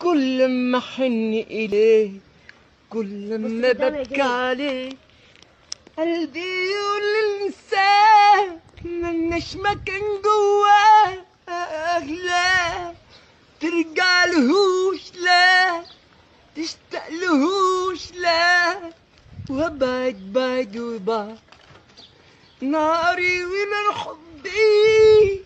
كل ما حن إليه كل ما ببكي عليه قلبي يقول الإنسان ملناش مكان جواه لا ترجع لهوش لا تشتاق لهوش لا وابعد وبعد ناري ونار حبي